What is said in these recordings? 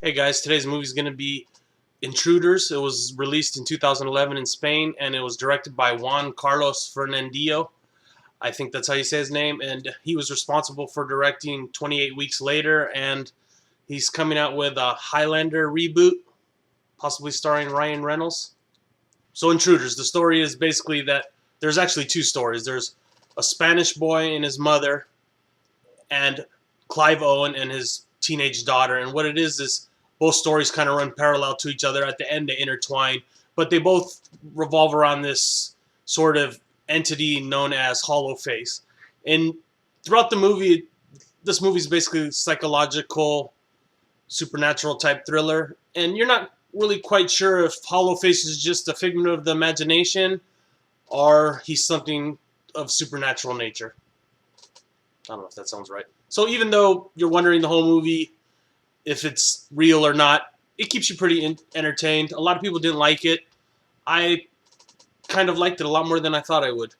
Hey guys, today's movie is going to be Intruders. It was released in 2011 in Spain, and it was directed by Juan Fresnadillo. I think that's how you say his name, and he was responsible for directing 28 Weeks Later, and he's coming out with a Highlander reboot, possibly starring Ryan Reynolds. So Intruders, the story is basically that there's actually two stories. There's a Spanish boy and his mother, and Clive Owen and his teenage daughter, and what it is both stories kind of run parallel to each other. At the end, they intertwine, but they both revolve around this sort of entity known as Hollow Face. And throughout the movie, this movie is basically psychological, supernatural type thriller, and you're not really quite sure if Hollow Face is just a figment of the imagination or he's something of supernatural nature. I don't know if that sounds right. So even though you're wondering the whole movie if it's real or not, it keeps you pretty entertained. A lot of people didn't like it. I kind of liked it a lot more than I thought I would.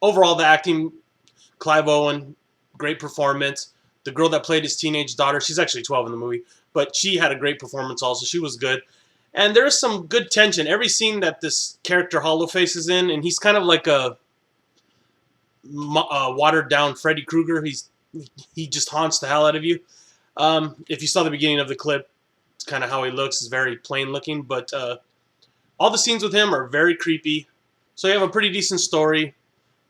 Overall, the acting, Clive Owen, great performance. The girl that played his teenage daughter, she's actually 12 in the movie, but she had a great performance also. She was good. And there is some good tension. Every scene that this character Hollowface is in, and he's kind of like a watered down Freddy Krueger. He just haunts the hell out of you. If you saw the beginning of the clip, it's kind of how he looks. He's very plain looking, but all the scenes with him are very creepy. So you have a pretty decent story,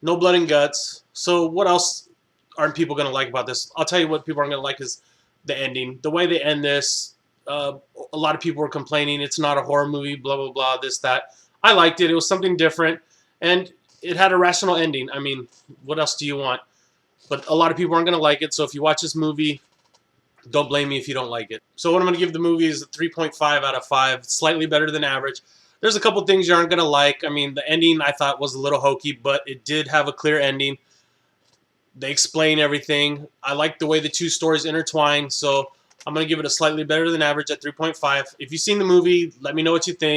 no blood and guts. So what else aren't people going to like about this? I'll tell you what people aren't going to like is the ending. The way they end this, a lot of people were complaining it's not a horror movie, blah, blah, blah, this, that. I liked it. It was something different, and it had a rational ending. I mean, what else do you want? But a lot of people aren't going to like it, so if you watch this movie, don't blame me if you don't like it. So what I'm going to give the movie is a 3.5 out of 5, slightly better than average. There's a couple things you aren't going to like. I mean, the ending I thought was a little hokey, but it did have a clear ending. They explain everything. I like the way the two stories intertwine, so I'm going to give it a slightly better than average at 3.5. If you've seen the movie, let me know what you think.